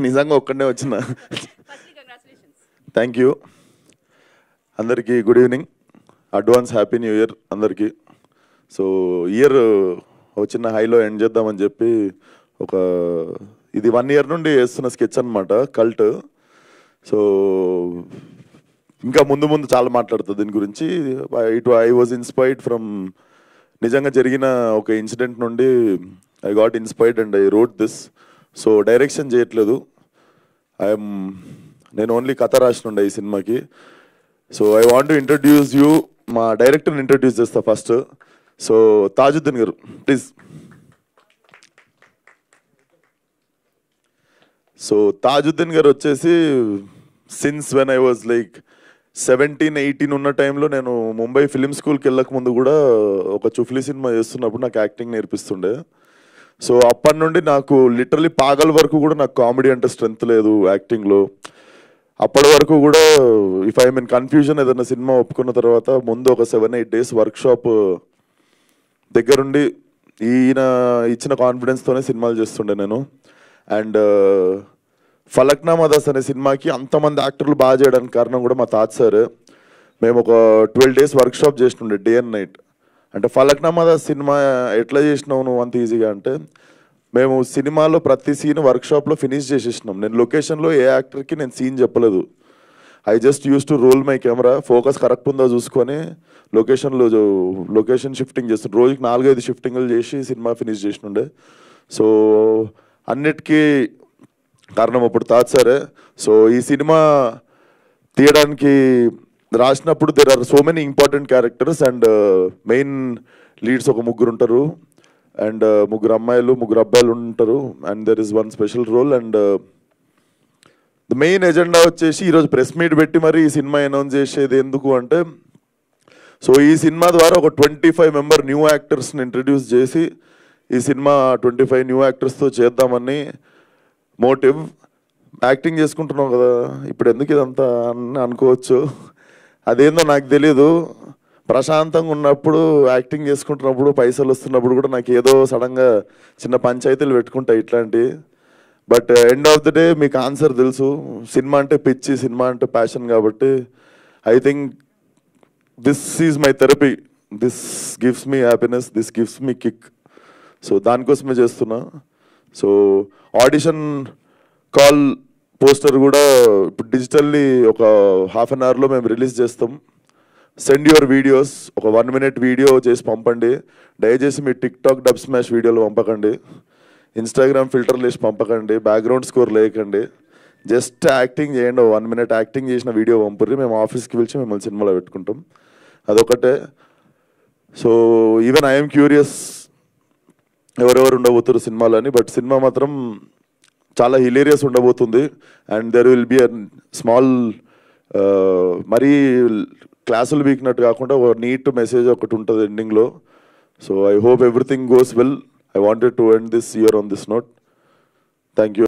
నిజంగా ఒక్కడే వచ్చిన. థ్యాంక్ యూ అందరికీ. Good evening, advance happy new year అందరికీ. సో ఇయర్ ఒక చిన్న హైలో ఎండ్ చేద్దామని చెప్పి ఇది 1 year నుండి వేస్తున్న స్కెచ్ అనమాట, కల్ట్. సో ఇంకా ముందు ముందు చాలా మాట్లాడుతుంది దీని గురించి. ఐ వాజ్ ఇన్స్పైర్డ్ ఫ్రమ్ నిజంగా జరిగిన ఒక ఇన్సిడెంట్ నుండి I got inspired and I wrote this. So direction చేయట్లేదు, నేను ఓన్లీ కథ రాసినుండే ఈ సినిమాకి. So I want to introduce you, మా డైరెక్టర్ని ఇంట్రడ్యూస్ చేస్తా ఫస్ట్. సో తాజుద్దీన్ గారు ప్లీజ్. సో తాజుద్దీన్ గారు వచ్చేసి since when I was like 17-18 ఉన్న టైంలో నేను ముంబై ఫిలిం స్కూల్కి వెళ్ళక ముందు కూడా ఒక చుఫ్లీ సినిమా చేస్తున్నప్పుడు నాకు యాక్టింగ్ నేర్పిస్తుండే. సో అప్పటి నుండి నాకు లిటరలీ పాగల్ వరకు కూడా నాకు కామెడీ అంటే స్ట్రెంత్ లేదు యాక్టింగ్లో. అప్పటి వరకు కూడా ఇఫ్ ఐ మీన్ కన్ఫ్యూజన్ ఏదైనా సినిమా ఒప్పుకున్న తర్వాత ముందు ఒక 7-8 days వర్క్షాప్ దగ్గరుండి ఈయన ఇచ్చిన కాన్ఫిడెన్స్తోనే సినిమాలు చేస్తుండే నేను. అండ్ ఫలక్నామా దాస్ అనే సినిమాకి అంతమంది యాక్టర్లు బాగా చేయడానికి కారణం కూడా మా తాత సార్. మేము ఒక 12 days వర్క్షాప్ చేస్తుండే, డే అండ్ నైట్. అంటే ఫలక్నామా దాస్ సినిమా ఎట్లా చేసినావు నువ్వు అంత ఈజీగా అంటే, మేము సినిమాలో ప్రతి సీన్ వర్క్షాప్లో ఫినిష్ చేసేసినాం. నేను లొకేషన్లో ఏ యాక్టర్కి నేను సీన్ చెప్పలేదు. I just use to roll my camera, focus correct ఉందో చూసుకొని లొకేషన్ షిఫ్టింగ్ చేస్తుండే. రోజుకి 4-5 షిఫ్టింగ్లు చేసి సినిమా ఫినిష్ చేసినుండే. సో అన్నిటికీ కారణం అప్పుడు తాత సారే. సో ఈ సినిమా తీయడానికి రాసినప్పుడు there are so many important characters and main leads ఒక 3 ఉంటారు అండ్ 3 అమ్మాయిలు 3 అబ్బాయిలు ఉంటారు and there is 1 special role. And the main agenda వచ్చేసి ఈరోజు ప్రెస్ మీట్ పెట్టి మరి ఈ సినిమా అనౌన్స్ చేసేది ఎందుకు అంటే, సో ఈ సినిమా ద్వారా ఒక 25 member న్యూ యాక్టర్స్ని ఇంట్రడ్యూస్ చేసి ఈ సినిమా 25 న్యూ యాక్టర్స్తో చేద్దామని మోటివ్. యాక్టింగ్ చేసుకుంటున్నాం కదా ఇప్పుడు ఎందుకు ఇదంతా అని అనుకోవచ్చు, అదేందో నాకు తెలీదు. ప్రశాంతంగా ఉన్నప్పుడు యాక్టింగ్ చేసుకుంటున్నప్పుడు పైసలు వస్తున్నప్పుడు కూడా నాకు ఏదో సడన్గా చిన్న పంచాయతీలు పెట్టుకుంటాయి ఇట్లాంటివి. But end of the day మీకు ఆన్సర్ తెలుసు, సినిమా అంటే పిచ్చి, సినిమా అంటే ప్యాషన్. కాబట్టి I think this is my therapy, this gives me happiness, this gives me kick. So దానికోసమే చేస్తున్నా. సో ఆడిషన్ కాల్ పోస్టర్ కూడా ఇప్పుడు డిజిటల్లీ ఒక 1/2 hourలో మేము రిలీజ్ చేస్తాం. సెండ్ యువర్ వీడియోస్, ఒక 1 minute వీడియో చేసి పంపండి. దయచేసి మీ టిక్టాక్ డబ్ స్మాష్ వీడియోలు పంపకండి, ఇన్స్టాగ్రామ్ ఫిల్టర్లు వేసి పంపకండి, బ్యాక్గ్రౌండ్ స్కోర్ లేకండి. జస్ట్ యాక్టింగ్ చేయండి, 1 minute యాక్టింగ్ చేసిన వీడియో పంపుర్రి, మేము ఆఫీస్కి పిలిచి మిమ్మల్ని సినిమాలో పెట్టుకుంటాం. అదొకటే. సో ఈవెన్ ఐఎమ్ క్యూరియస్ ఎవరెవరు ఉండబోతున్నారు సినిమాలో అని. బట్ సినిమా మాత్రం చాలా హిలేరియస్ ఉండబోతుంది. And there will be a small మరీ క్లాసులు వీక్నట్టు కాకుండా ఒక నీట్ మెసేజ్ ఒకటి ఉంటుంది ఎండింగ్లో. So I hope everything goes well. I wanted to end this year on this note. Thank you.